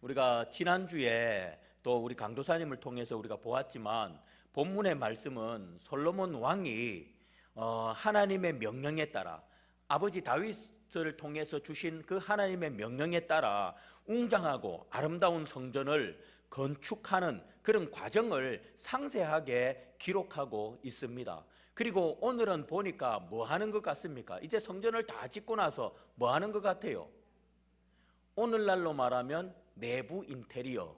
우리가 지난주에 또 우리 강도사님을 통해서 우리가 보았지만 본문의 말씀은 솔로몬 왕이 하나님의 명령에 따라 아버지 다윗을 통해서 주신 그 하나님의 명령에 따라 웅장하고 아름다운 성전을 건축하는 그런 과정을 상세하게 기록하고 있습니다. 그리고 오늘은 보니까 뭐 하는 것 같습니까? 이제 성전을 다 짓고 나서 뭐 하는 것 같아요? 오늘날로 말하면 내부 인테리어.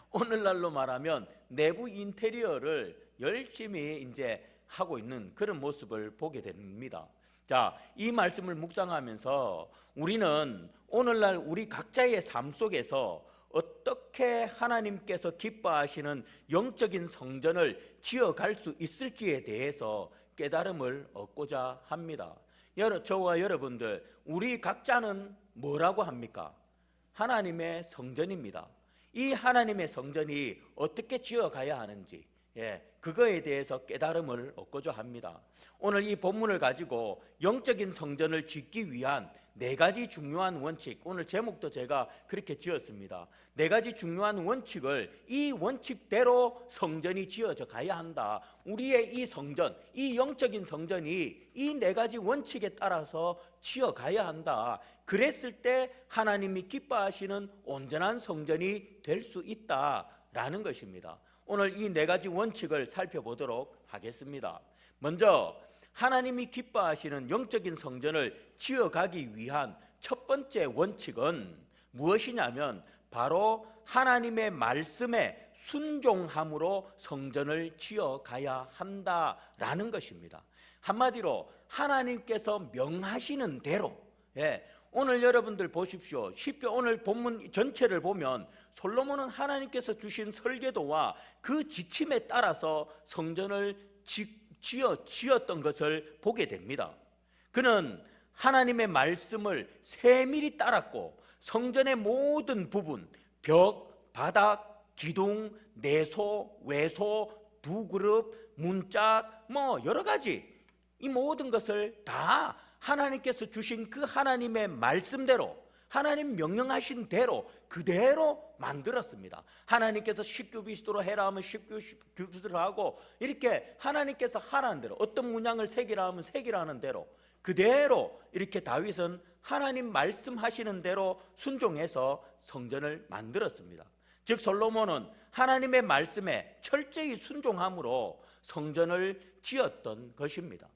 오늘날로 말하면 내부 인테리어를 열심히 이제 하고 있는 그런 모습을 보게 됩니다. 자, 이 말씀을 묵상하면서 우리는 오늘날 우리 각자의 삶 속에서 어떻게 하나님께서 기뻐하시는 영적인 성전을 지어갈 수 있을지에 대해서 깨달음을 얻고자 합니다. 저와 여러분들, 우리 각자는 뭐라고 합니까? 하나님의 성전입니다. 이 하나님의 성전이 어떻게 지어가야 하는지, 그거에 대해서 깨달음을 얻고자 합니다. 오늘 이 본문을 가지고 영적인 성전을 짓기 위한 4가지 중요한 원칙, 오늘 제목도 제가 그렇게 지었습니다. 4가지 중요한 원칙을 이 원칙대로 성전이 지어져 가야 한다. 우리의 이 성전, 이 영적인 성전이 이 4가지 원칙에 따라서 지어가야 한다. 그랬을 때 하나님이 기뻐하시는 온전한 성전이 될 수 있다라는 것입니다. 오늘 이 4가지 원칙을 살펴보도록 하겠습니다. 먼저 하나님이 기뻐하시는 영적인 성전을 지어가기 위한 첫 번째 원칙은 무엇이냐면 바로 하나님의 말씀에 순종함으로 성전을 지어가야 한다라는 것입니다. 한마디로 하나님께서 명하시는 대로, 오늘 여러분들 보십시오. 오늘 본문 전체를 보면 솔로몬은 하나님께서 주신 설계도와 그 지침에 따라서 성전을 지었던 것을 보게 됩니다. 그는 하나님의 말씀을 세밀히 따랐고 성전의 모든 부분, 벽, 바닥, 기둥, 내소, 외소, 부그룹, 문짝, 여러 가지 이 모든 것을 다 하나님께서 주신 그 하나님의 말씀대로, 하나님 명령하신 대로 그대로 만들었습니다. 하나님께서 십규빗으로 해라 하면 십규빗으로 하고, 이렇게 하나님께서 하라는 대로, 어떤 문양을 새기라 하면 새기라는 대로 그대로 이렇게 다윗은 하나님 말씀하시는 대로 순종해서 성전을 만들었습니다. 즉 솔로몬은 하나님의 말씀에 철저히 순종함으로 성전을 지었던 것입니다.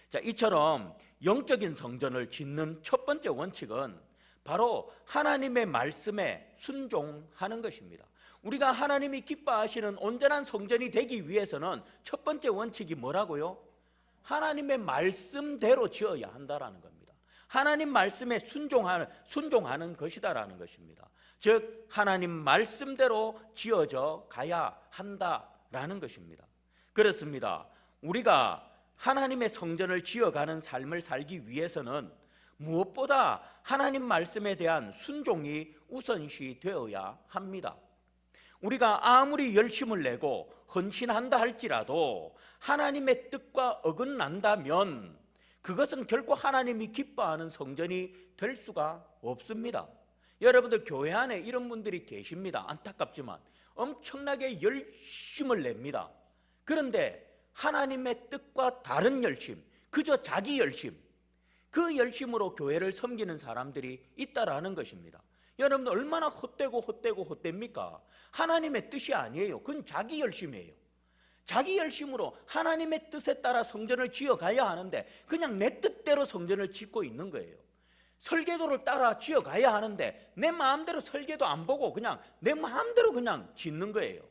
자, 이처럼 영적인 성전을 짓는 첫 번째 원칙은 바로 하나님의 말씀에 순종하는 것입니다. 우리가 하나님이 기뻐하시는 온전한 성전이 되기 위해서는 첫 번째 원칙이 뭐라고요? 하나님의 말씀대로 지어야 한다라는 겁니다. 하나님 말씀에 순종하는 것이다라는 것입니다. 즉 하나님 말씀대로 지어져 가야 한다라는 것입니다. 그렇습니다. 우리가 하나님의 성전을 지어가는 삶을 살기 위해서는 무엇보다 하나님 말씀에 대한 순종이 우선시 되어야 합니다. 우리가 아무리 열심을 내고 헌신한다 할지라도 하나님의 뜻과 어긋난다면 그것은 결코 하나님이 기뻐하는 성전이 될 수가 없습니다. 여러분들 교회 안에 이런 분들이 계십니다. 안타깝지만 엄청나게 열심을 냅니다. 그런데 하나님의 뜻과 다른 열심, 그저 자기 열심, 그 열심으로 교회를 섬기는 사람들이 있다라는 것입니다. 여러분들 얼마나 헛되입니까? 하나님의 뜻이 아니에요. 그건 자기 열심이에요. 자기 열심으로 하나님의 뜻에 따라 성전을 지어가야 하는데 그냥 내 뜻대로 성전을 짓고 있는 거예요. 설계도를 따라 지어가야 하는데 내 마음대로 설계도 안 보고 그냥 내 마음대로 그냥 짓는 거예요.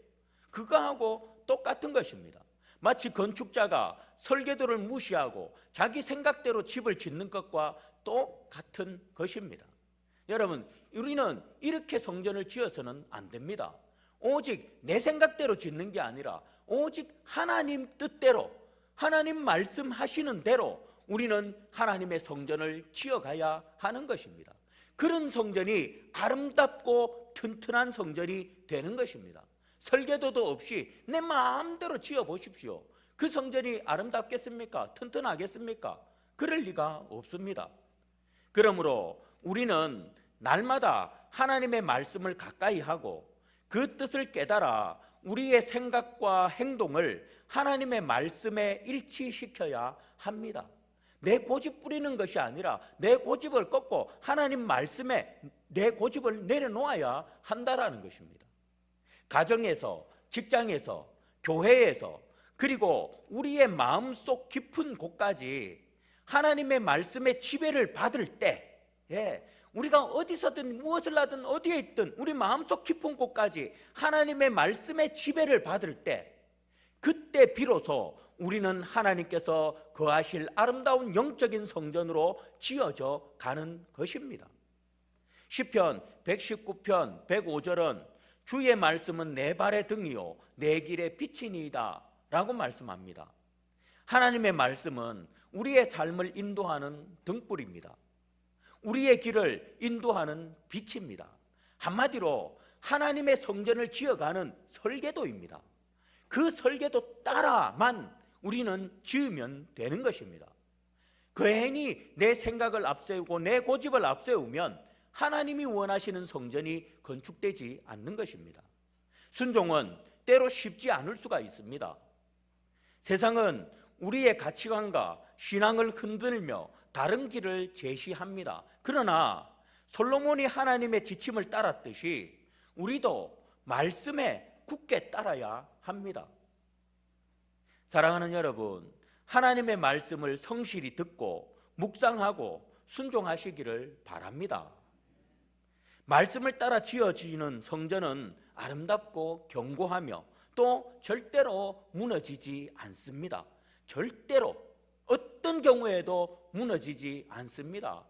그거하고 똑같은 것입니다. 마치 건축자가 설계도를 무시하고 자기 생각대로 집을 짓는 것과 똑같은 것입니다. 여러분, 우리는 이렇게 성전을 지어서는 안 됩니다. 오직 내 생각대로 짓는 게 아니라 오직 하나님 뜻대로, 하나님 말씀하시는 대로 우리는 하나님의 성전을 지어가야 하는 것입니다. 그런 성전이 아름답고 튼튼한 성전이 되는 것입니다. 설계도도 없이 내 마음대로 지어보십시오. 그 성전이 아름답겠습니까? 튼튼하겠습니까? 그럴 리가 없습니다. 그러므로 우리는 날마다 하나님의 말씀을 가까이 하고 그 뜻을 깨달아 우리의 생각과 행동을 하나님의 말씀에 일치시켜야 합니다. 내 고집 부리는 것이 아니라 내 고집을 꺾고 하나님 말씀에 내 고집을 내려놓아야 한다라는 것입니다. 가정에서, 직장에서, 교회에서, 그리고 우리의 마음속 깊은 곳까지 하나님의 말씀의 지배를 받을 때, 우리가 어디서든 무엇을 하든 어디에 있든 우리 마음속 깊은 곳까지 하나님의 말씀의 지배를 받을 때, 그때 비로소 우리는 하나님께서 거하실 아름다운 영적인 성전으로 지어져 가는 것입니다. 시편 119편 105절은 주의 말씀은 내 발의 등이요 내 길의 빛이니이다 라고 말씀합니다. 하나님의 말씀은 우리의 삶을 인도하는 등불입니다. 우리의 길을 인도하는 빛입니다. 한마디로 하나님의 성전을 지어가는 설계도입니다. 그 설계도 따라만 우리는 지으면 되는 것입니다. 괜히 내 생각을 앞세우고 내 고집을 앞세우면 하나님이 원하시는 성전이 건축되지 않는 것입니다. 순종은 때로 쉽지 않을 수가 있습니다. 세상은 우리의 가치관과 신앙을 흔들며 다른 길을 제시합니다. 그러나 솔로몬이 하나님의 지침을 따랐듯이 우리도 말씀에 굳게 따라야 합니다. 사랑하는 여러분, 하나님의 말씀을 성실히 듣고 묵상하고 순종하시기를 바랍니다. 말씀을 따라 지어지는 성전은 아름답고 견고하며 또 절대로 무너지지 않습니다. 절대로 어떤 경우에도 무너지지 않습니다.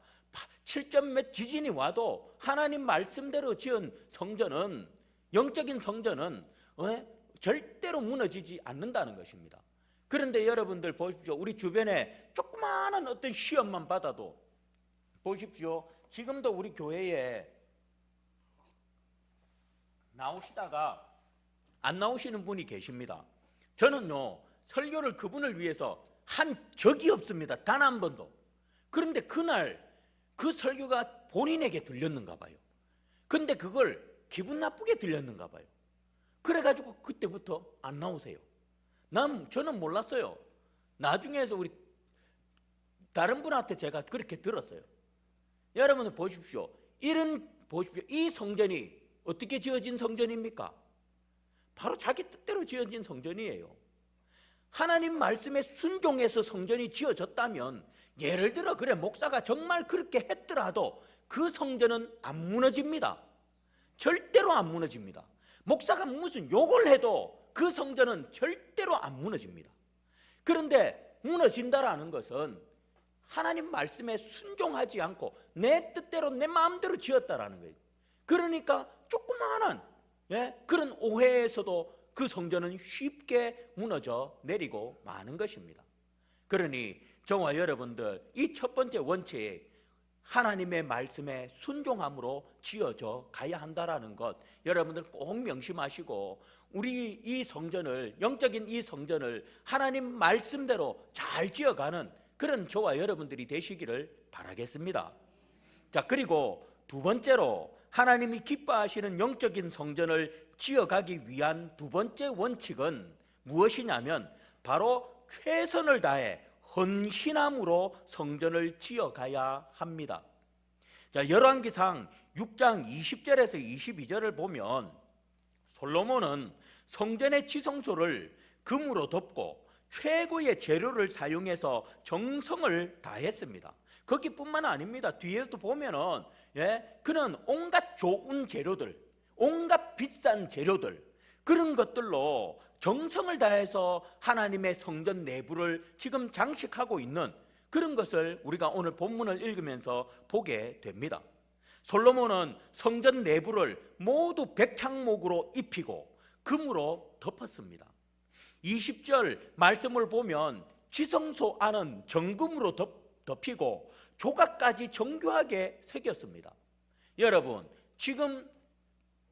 7점 몇 지진이 와도 하나님 말씀대로 지은 성전은, 영적인 성전은 절대로 무너지지 않는다는 것입니다. 그런데 여러분들 보십시오. 우리 주변에 조그마한 어떤 시험만 받아도 보십시오. 지금도 우리 교회에 나오시다가 안 나오시는 분이 계십니다. 저는요, 설교를 그분을 위해서 한 적이 없습니다. 단 한 번도. 그런데 그날 그 설교가 본인에게 들렸는가 봐요. 근데 그걸 기분 나쁘게 들렸는가 봐요. 그래가지고 그때부터 안 나오세요. 저는 몰랐어요. 나중에서 우리 다른 분한테 제가 그렇게 들었어요. 여러분들 보십시오. 이 성전이 어떻게 지어진 성전입니까? 바로 자기 뜻대로 지어진 성전이에요. 하나님 말씀에 순종해서 성전이 지어졌다면, 예를 들어 그래 목사가 정말 그렇게 했더라도 그 성전은 안 무너집니다. 절대로 안 무너집니다. 목사가 무슨 욕을 해도 그 성전은 절대로 안 무너집니다. 그런데 무너진다라는 것은 하나님 말씀에 순종하지 않고 내 뜻대로 내 마음대로 지었다라는 거예요. 그러니까 조그마한 그런 오해에서도 그 성전은 쉽게 무너져 내리고 마는 것입니다. 그러니 저와 여러분들 이 첫 번째 원칙, 하나님의 말씀에 순종함으로 지어져 가야 한다라는 것, 여러분들 꼭 명심하시고 우리 이 성전을, 영적인 이 성전을 하나님 말씀대로 잘 지어가는 그런 저와 여러분들이 되시기를 바라겠습니다. 자, 그리고 두 번째로 하나님이 기뻐하시는 영적인 성전을 지어가기 위한 두 번째 원칙은 무엇이냐면 바로 최선을 다해 헌신함으로 성전을 지어가야 합니다. 자, 열왕기상 6장 20절에서 22절을 보면 솔로몬은 성전의 지성소를 금으로 덮고 최고의 재료를 사용해서 정성을 다했습니다. 거기뿐만 아닙니다. 뒤에도 보면은 그는 온갖 좋은 재료들, 온갖 비싼 재료들, 그런 것들로 정성을 다해서 하나님의 성전 내부를 지금 장식하고 있는 그런 것을 우리가 오늘 본문을 읽으면서 보게 됩니다. 솔로몬은 성전 내부를 모두 백향목으로 입히고 금으로 덮었습니다. 20절 말씀을 보면 지성소 안은 정금으로 덮이고 조각까지 정교하게 새겼습니다. 여러분, 지금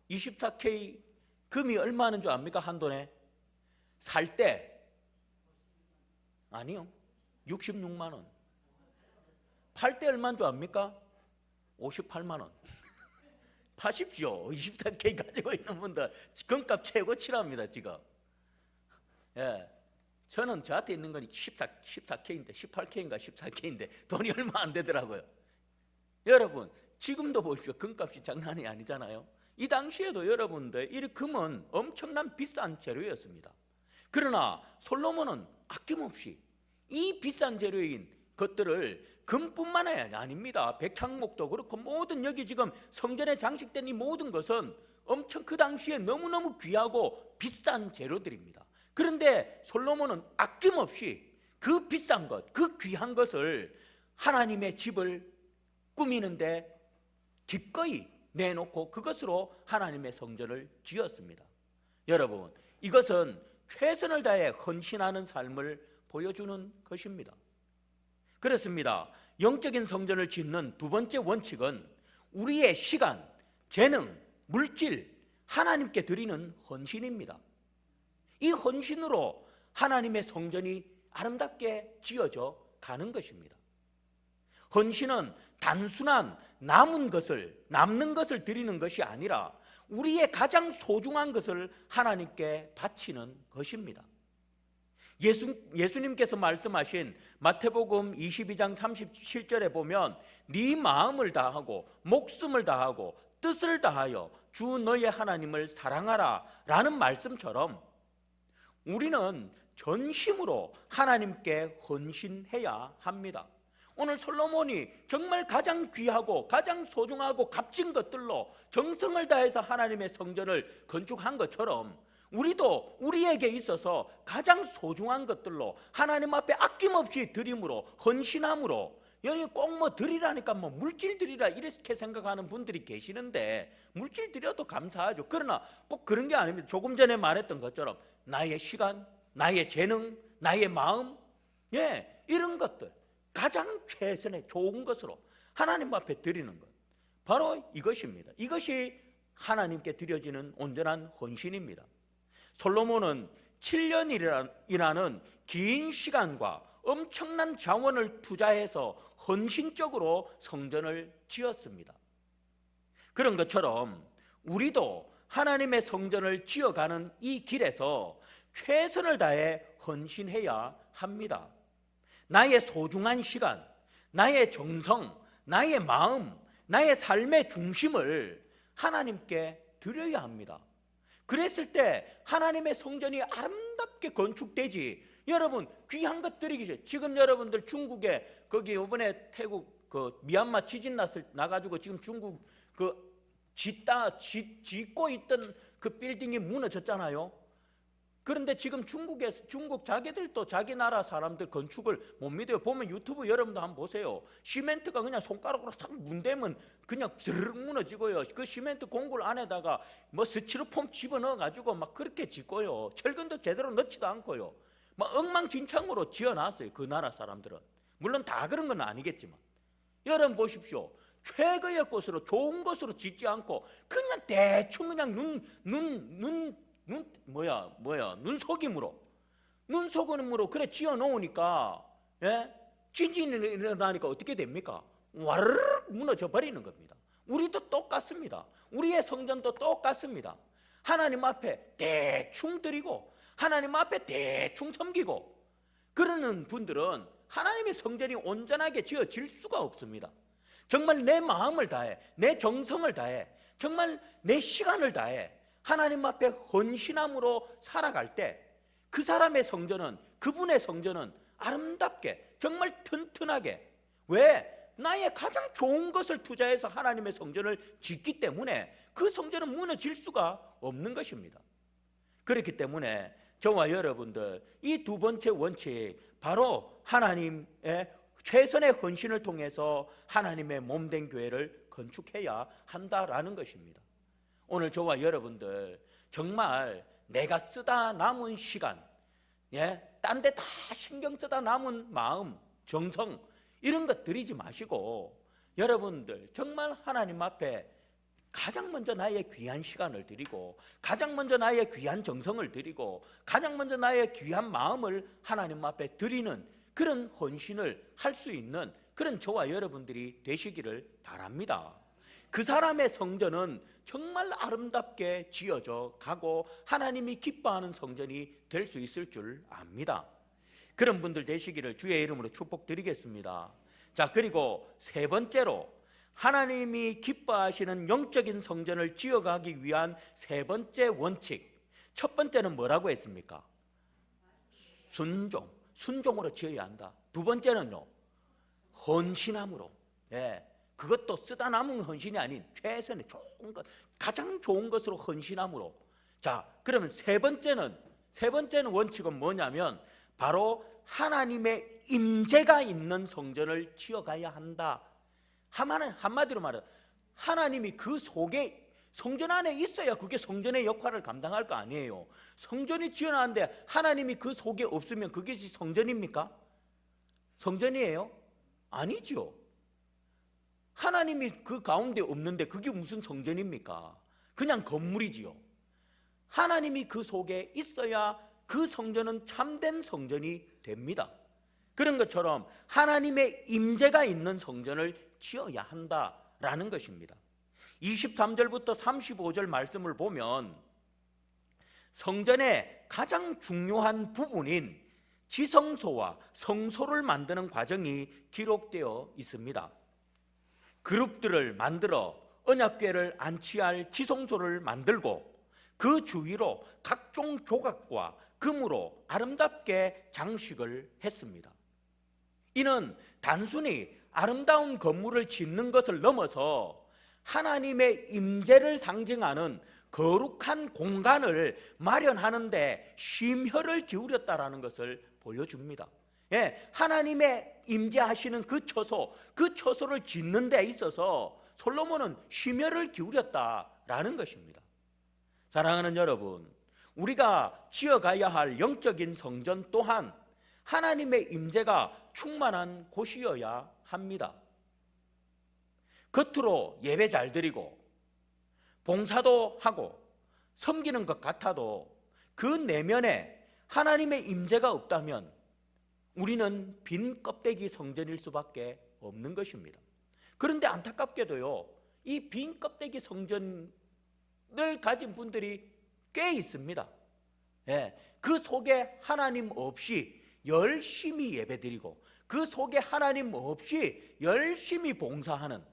24K 금이 얼마 하는 줄 압니까? 한 돈에? 살 때? 아니요, 66만 원. 팔 때 얼마인 줄 압니까? 58만 원. 파십시오. 24K 가지고 있는 분들 금값 최고 치랍니다 지금. 예, 저는 저한테 있는 건 14K인데 18K인가 14K인데 돈이 얼마 안 되더라고요. 여러분 지금도 보십시오. 금값이 장난이 아니잖아요. 이 당시에도 여러분들 이 금은 엄청난 비싼 재료였습니다. 그러나 솔로몬은 아낌없이 이 비싼 재료인 것들을 금뿐만 아닙니다. 백향목도 그렇고 모든 여기 지금 성전에 장식된 이 모든 것은 엄청 그 당시에 너무너무 귀하고 비싼 재료들입니다. 그런데 솔로몬은 아낌없이 그 비싼 것, 그 귀한 것을 하나님의 집을 꾸미는데 기꺼이 내놓고 그것으로 하나님의 성전을 지었습니다. 여러분, 이것은 최선을 다해 헌신하는 삶을 보여주는 것입니다. 그렇습니다. 영적인 성전을 짓는 두 번째 원칙은 우리의 시간, 재능, 물질, 하나님께 드리는 헌신입니다. 이 헌신으로 하나님의 성전이 아름답게 지어져 가는 것입니다. 헌신은 단순한 남는 것을 드리는 것이 아니라 우리의 가장 소중한 것을 하나님께 바치는 것입니다. 예수님께서 말씀하신 마태복음 22장 37절에 보면 네 마음을 다하고 목숨을 다하고 뜻을 다하여 주 너의 하나님을 사랑하라 라는 말씀처럼 우리는 전심으로 하나님께 헌신해야 합니다. 오늘 솔로몬이 정말 가장 귀하고 가장 소중하고 값진 것들로 정성을 다해서 하나님의 성전을 건축한 것처럼 우리도 우리에게 있어서 가장 소중한 것들로 하나님 앞에 아낌없이 드림으로 헌신함으로, 여기 꼭 뭐 드리라니까 뭐 물질 드리라 이렇게 생각하는 분들이 계시는데 물질 드려도 감사하죠. 그러나 꼭 그런 게 아닙니다. 조금 전에 말했던 것처럼 나의 시간, 나의 재능, 나의 마음, 이런 것들 가장 최선의 좋은 것으로 하나님 앞에 드리는 것, 바로 이것입니다. 이것이 하나님께 드려지는 온전한 헌신입니다. 솔로몬은 7년이라는 긴 시간과 엄청난 자원을 투자해서 헌신적으로 성전을 지었습니다. 그런 것처럼 우리도 하나님의 성전을 지어가는 이 길에서 최선을 다해 헌신해야 합니다. 나의 소중한 시간, 나의 정성, 나의 마음, 나의 삶의 중심을 하나님께 드려야 합니다. 그랬을 때 하나님의 성전이 아름답게 건축되지. 여러분 귀한 것들이 지금 여러분들 중국에 거기 이번에 태국 그 미얀마 지진 나가지고 지금 중국 그 짓고 있던 그 빌딩이 무너졌잖아요. 그런데 지금 중국 자기들도 자기 나라 사람들 건축을 못 믿어요. 보면 유튜브 여러분도 한번 보세요. 시멘트가 그냥 손가락으로 싹 문대면 그냥 스르륵 무너지고요. 그 시멘트 공굴 안에다가 뭐 스티로폼 집어넣어 가지고 막 그렇게 짓고요. 철근도 제대로 넣지도 않고요. 막 엉망진창으로 지어놨어요. 그 나라 사람들은. 물론 다 그런 건 아니겠지만 여러분 보십시오. 최고의 것으로 좋은 것으로 짓지 않고 그냥 대충 그냥 눈속임으로 그래 지어 놓으니까 지진이 일어나니까 어떻게 됩니까? 와르르 무너져 버리는 겁니다. 우리도 똑같습니다. 우리의 성전도 똑같습니다. 하나님 앞에 대충 드리고 하나님 앞에 대충 섬기고 그러는 분들은 하나님의 성전이 온전하게 지어질 수가 없습니다. 정말 내 마음을 다해, 내 정성을 다해, 정말 내 시간을 다해 하나님 앞에 헌신함으로 살아갈 때 그 사람의 성전은, 그분의 성전은 아름답게 정말 튼튼하게, 왜? 나의 가장 좋은 것을 투자해서 하나님의 성전을 짓기 때문에 그 성전은 무너질 수가 없는 것입니다. 그렇기 때문에 저와 여러분들 이 두 번째 원칙, 바로 하나님의 최선의 헌신을 통해서 하나님의 몸된 교회를 건축해야 한다라는 것입니다. 오늘 저와 여러분들 정말 내가 쓰다 남은 시간, 딴 데 다 신경 쓰다 남은 마음, 정성 이런 것 들이지 마시고 여러분들 정말 하나님 앞에 가장 먼저 나의 귀한 시간을 드리고 가장 먼저 나의 귀한 정성을 드리고 가장 먼저 나의 귀한 마음을 하나님 앞에 드리는 그런 헌신을 할 수 있는 그런 저와 여러분들이 되시기를 바랍니다. 그 사람의 성전은 정말 아름답게 지어져 가고 하나님이 기뻐하는 성전이 될 수 있을 줄 압니다. 그런 분들 되시기를 주의 이름으로 축복드리겠습니다. 자, 그리고 세 번째로 하나님이 기뻐하시는 영적인 성전을 지어가기 위한 세 번째 원칙. 첫 번째는 뭐라고 했습니까? 순종으로 지어야 한다. 두 번째는요, 헌신함으로. 그것도 쓰다 남은 헌신이 아닌 최선의 좋은 것, 가장 좋은 것으로 헌신함으로. 자, 그러면 세 번째는 원칙은 뭐냐면 바로 하나님의 임재가 있는 성전을 지어가야 한다. 한마디로 말해 하나님이 그 속에, 성전 안에 있어야 그게 성전의 역할을 감당할 거 아니에요. 성전이 지어놨는데 하나님이 그 속에 없으면 그것이 성전입니까? 성전이에요? 아니죠. 하나님이 그 가운데 없는데 그게 무슨 성전입니까? 그냥 건물이지요. 하나님이 그 속에 있어야 그 성전은 참된 성전이 됩니다. 그런 것처럼 하나님의 임재가 있는 성전을 지어야 한다라는 것입니다. 23절부터 35절 말씀을 보면 성전의 가장 중요한 부분인 지성소와 성소를 만드는 과정이 기록되어 있습니다. 그룹들을 만들어 언약궤를 안치할 지성소를 만들고 그 주위로 각종 조각과 금으로 아름답게 장식을 했습니다. 이는 단순히 아름다운 건물을 짓는 것을 넘어서 하나님의 임재를 상징하는 거룩한 공간을 마련하는 데 심혈을 기울였다라는 것을 보여줍니다. 하나님의 임재하시는 그 처소를 짓는 데 있어서 솔로몬은 심혈을 기울였다라는 것입니다. 사랑하는 여러분, 우리가 지어가야 할 영적인 성전 또한 하나님의 임재가 충만한 곳이어야 합니다. 겉으로 예배 잘 드리고 봉사도 하고 섬기는 것 같아도 그 내면에 하나님의 임재가 없다면 우리는 빈 껍데기 성전일 수밖에 없는 것입니다. 그런데 안타깝게도요, 이 빈 껍데기 성전을 가진 분들이 꽤 있습니다. 그 속에 하나님 없이 열심히 예배드리고 그 속에 하나님 없이 열심히 봉사하는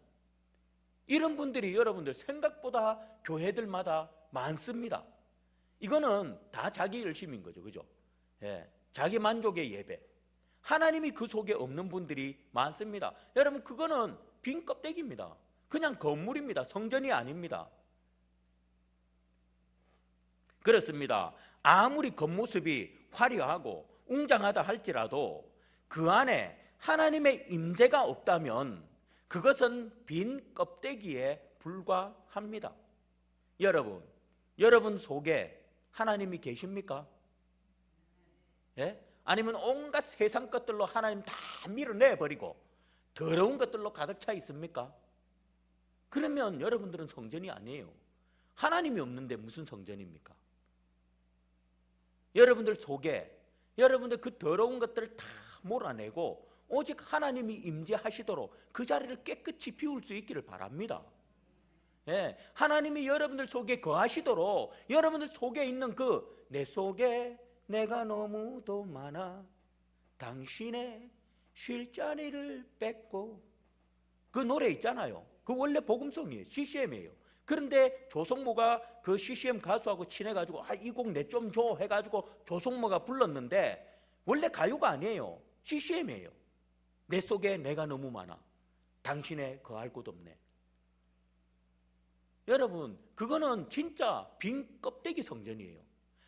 이런 분들이 여러분들 생각보다 교회들마다 많습니다. 이거는 다 자기 열심인 거죠, 그죠? 자기 만족의 예배. 하나님이 그 속에 없는 분들이 많습니다. 여러분, 그거는 빈 껍데기입니다. 그냥 건물입니다. 성전이 아닙니다. 그렇습니다. 아무리 겉모습이 화려하고 웅장하다 할지라도 그 안에 하나님의 임재가 없다면 그것은 빈 껍데기에 불과합니다. 여러분 속에 하나님이 계십니까? 아니면 온갖 세상 것들로 하나님 다 밀어내버리고 더러운 것들로 가득 차 있습니까? 그러면 여러분들은 성전이 아니에요. 하나님이 없는데 무슨 성전입니까? 여러분들 속에 여러분들 그 더러운 것들을 다 몰아내고 오직 하나님이 임재하시도록 그 자리를 깨끗이 비울 수 있기를 바랍니다. 하나님이 여러분들 속에 거하시도록 여러분들 속에 있는 그 내 속에 내가 너무도 많아 당신의 쉴 자리를 뺏고, 그 노래 있잖아요. 그 원래 복음송이에요. CCM이에요. 그런데 조성모가 그 CCM 가수하고 친해가지고 이 곡 내 좀 줘 해가지고 조성모가 불렀는데 원래 가요가 아니에요. CCM이에요. 내 속에 내가 너무 많아 당신의 거할 곳 없네. 여러분, 그거는 진짜 빈 껍데기 성전이에요.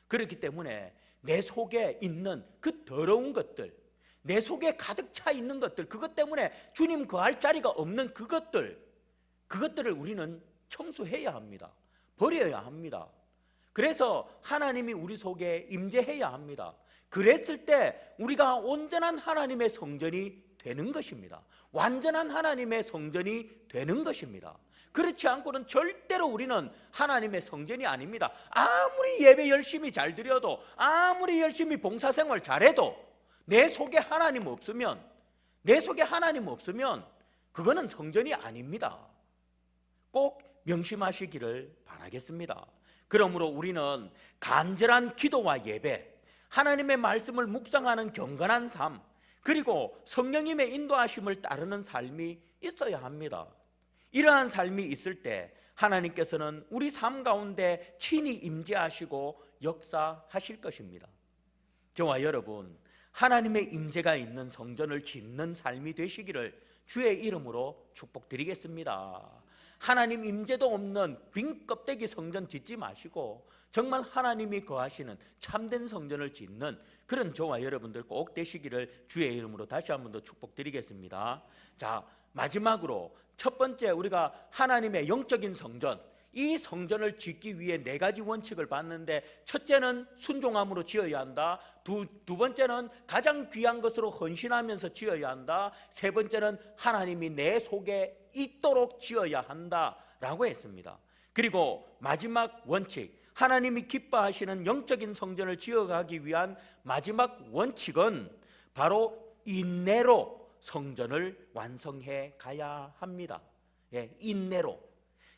그렇기 때문에 내 속에 있는 그 더러운 것들, 내 속에 가득 차 있는 것들, 그것 때문에 주님 거할 자리가 없는 그것들을 우리는 청소해야 합니다. 버려야 합니다. 그래서 하나님이 우리 속에 임재해야 합니다. 그랬을 때 우리가 온전한 하나님의 성전이 되는 것입니다. 완전한 하나님의 성전이 되는 것입니다. 그렇지 않고는 절대로 우리는 하나님의 성전이 아닙니다. 아무리 예배 열심히 잘 드려도, 아무리 열심히 봉사생활 잘해도 내 속에 하나님 없으면 그거는 성전이 아닙니다. 꼭 명심하시기를 바라겠습니다. 그러므로 우리는 간절한 기도와 예배, 하나님의 말씀을 묵상하는 경건한 삶, 그리고 성령님의 인도하심을 따르는 삶이 있어야 합니다. 이러한 삶이 있을 때 하나님께서는 우리 삶 가운데 친히 임재하시고 역사하실 것입니다. 저와 여러분, 하나님의 임재가 있는 성전을 짓는 삶이 되시기를 주의 이름으로 축복드리겠습니다. 하나님 임재도 없는 빈 껍데기 성전 짓지 마시고 정말 하나님이 거하시는 참된 성전을 짓는 그런 저와 여러분들 꼭 되시기를 주의 이름으로 다시 한 번 더 축복드리겠습니다. 자, 마지막으로 첫 번째, 우리가 하나님의 영적인 성전, 이 성전을 짓기 위해 네 가지 원칙을 봤는데, 첫째는 순종함으로 지어야 한다. 두 번째는 가장 귀한 것으로 헌신하면서 지어야 한다. 세 번째는 하나님이 내 속에 있도록 지어야 한다라고 했습니다. 그리고 마지막 원칙, 하나님이 기뻐하시는 영적인 성전을 지어가기 위한 마지막 원칙은 바로 인내로 성전을 완성해 가야 합니다. 예, 인내로.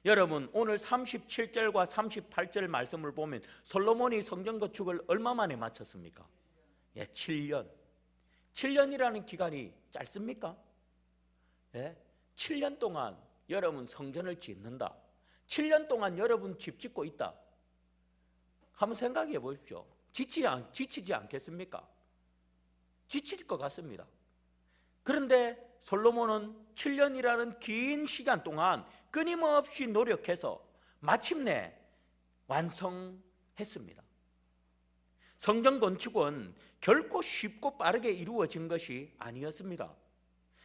여러분, 오늘 37절과 38절 말씀을 보면 솔로몬이 성전 건축을 얼마 만에 마쳤습니까? 예, 7년. 7년이라는 기간이 짧습니까? 예, 7년 동안 여러분 성전을 짓는다. 7년 동안 여러분 집 짓고 있다. 한번 생각해 보십시오. 지치지 않겠습니까? 지칠 것 같습니다. 그런데 솔로몬은 7년이라는 긴 시간 동안 끊임없이 노력해서 마침내 완성했습니다. 성전 건축은 결코 쉽고 빠르게 이루어진 것이 아니었습니다.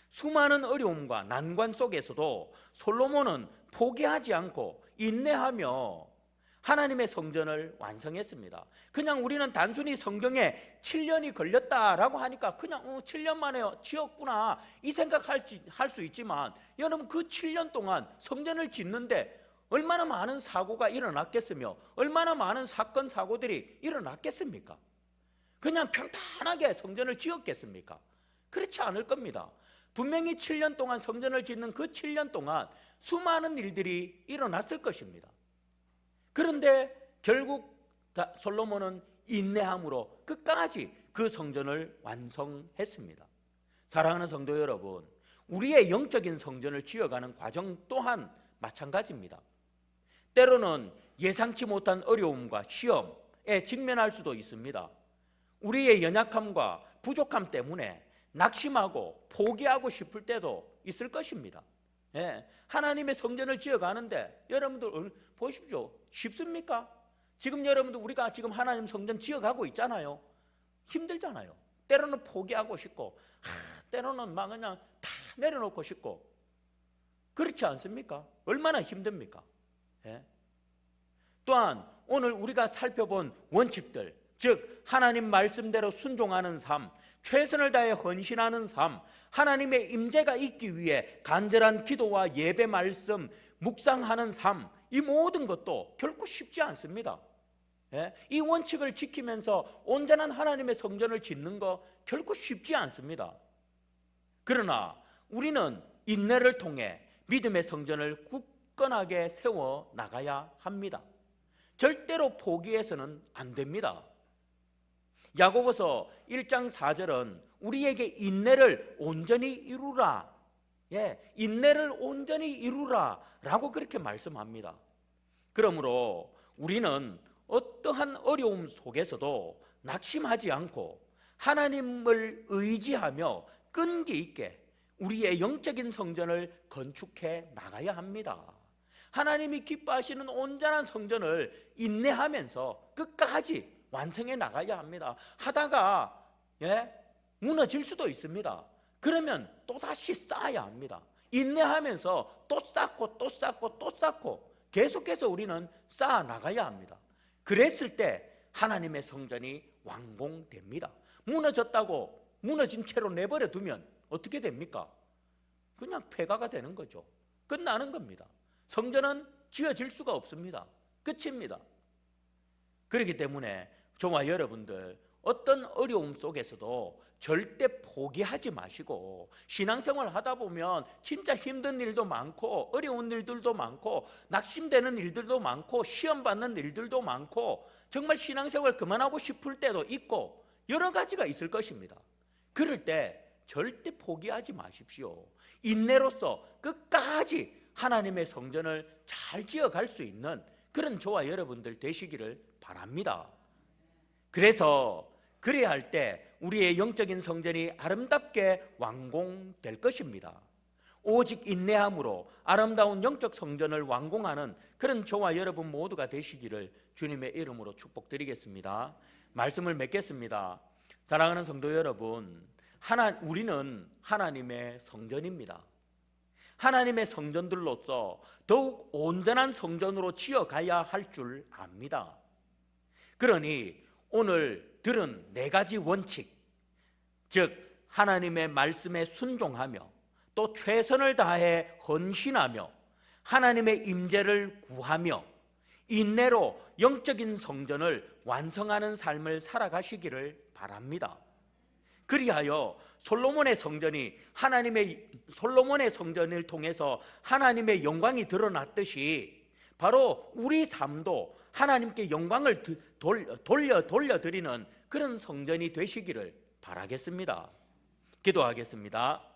수많은 어려움과 난관 속에서도 솔로몬은 포기하지 않고 인내하며 하나님의 성전을 완성했습니다. 그냥 우리는 단순히 성경에 7년이 걸렸다라고 하니까 그냥 7년 만에 지었구나 이 생각할 수 있지만, 여러분 그 7년 동안 성전을 짓는데 얼마나 많은 사고가 일어났겠으며 얼마나 많은 사건 사고들이 일어났겠습니까? 그냥 평탄하게 성전을 지었겠습니까? 그렇지 않을 겁니다. 분명히 7년 동안 성전을 짓는 그 7년 동안 수많은 일들이 일어났을 것입니다. 그런데 결국 솔로몬은 인내함으로 끝까지 그 성전을 완성했습니다. 사랑하는 성도 여러분, 우리의 영적인 성전을 지어가는 과정 또한 마찬가지입니다. 때로는 예상치 못한 어려움과 시험에 직면할 수도 있습니다. 우리의 연약함과 부족함 때문에 낙심하고 포기하고 싶을 때도 있을 것입니다. 예, 하나님의 성전을 지어가는데 여러분들 보십시오. 쉽습니까? 지금 여러분들 우리가 지금 하나님 성전 지어가고 있잖아요. 힘들잖아요. 때로는 포기하고 싶고 때로는 막 그냥 다 내려놓고 싶고 그렇지 않습니까? 얼마나 힘듭니까? 예? 또한 오늘 우리가 살펴본 원칙들, 즉 하나님 말씀대로 순종하는 삶, 최선을 다해 헌신하는 삶, 하나님의 임재가 있기 위해 간절한 기도와 예배 말씀 묵상하는 삶, 이 모든 것도 결코 쉽지 않습니다. 예? 이 원칙을 지키면서 온전한 하나님의 성전을 짓는 거 결코 쉽지 않습니다. 그러나 우리는 인내를 통해 믿음의 성전을 굳건하게 세워 나가야 합니다. 절대로 포기해서는 안 됩니다. 야고보서 1장 4절은 우리에게 인내를 온전히 이루라, 인내를 온전히 이루라 라고 그렇게 말씀합니다. 그러므로 우리는 어떠한 어려움 속에서도 낙심하지 않고 하나님을 의지하며 끈기 있게 우리의 영적인 성전을 건축해 나가야 합니다. 하나님이 기뻐하시는 온전한 성전을 인내하면서 끝까지 완성해 나가야 합니다. 하다가 무너질 수도 있습니다. 그러면 또다시 쌓아야 합니다. 인내하면서 또 쌓고 또 쌓고 또 쌓고 계속해서 우리는 쌓아 나가야 합니다. 그랬을 때 하나님의 성전이 완공됩니다. 무너졌다고 무너진 채로 내버려 두면 어떻게 됩니까? 그냥 폐가가 되는 거죠. 끝나는 겁니다. 성전은 지어질 수가 없습니다. 끝입니다. 그렇기 때문에 저와 여러분들 어떤 어려움 속에서도 절대 포기하지 마시고, 신앙생활 하다 보면 진짜 힘든 일도 많고 어려운 일들도 많고 낙심되는 일들도 많고 시험 받는 일들도 많고 정말 신앙생활 그만하고 싶을 때도 있고 여러 가지가 있을 것입니다. 그럴 때 절대 포기하지 마십시오. 인내로서 끝까지 하나님의 성전을 잘 지어갈 수 있는 그런 저와 여러분들 되시기를 바랍니다. 그래서 그래야 할 때 우리의 영적인 성전이 아름답게 완공될 것입니다. 오직 인내함으로 아름다운 영적 성전을 완공하는 그런 저와 여러분 모두가 되시기를 주님의 이름으로 축복드리겠습니다. 말씀을 맺겠습니다. 사랑하는 성도 여러분, 우리는 하나님의 성전입니다. 하나님의 성전들로서 더욱 온전한 성전으로 지어가야 할 줄 압니다. 그러니 오늘 들은 4가지 원칙, 즉 하나님의 말씀에 순종하며 또 최선을 다해 헌신하며 하나님의 임재를 구하며 인내로 영적인 성전을 완성하는 삶을 살아가시기를 바랍니다. 그리하여 솔로몬의 성전을 통해서 하나님의 영광이 드러났듯이 바로 우리 삶도 하나님께 영광을 돌려드리는 그런 성전이 되시기를 바라겠습니다. 기도하겠습니다.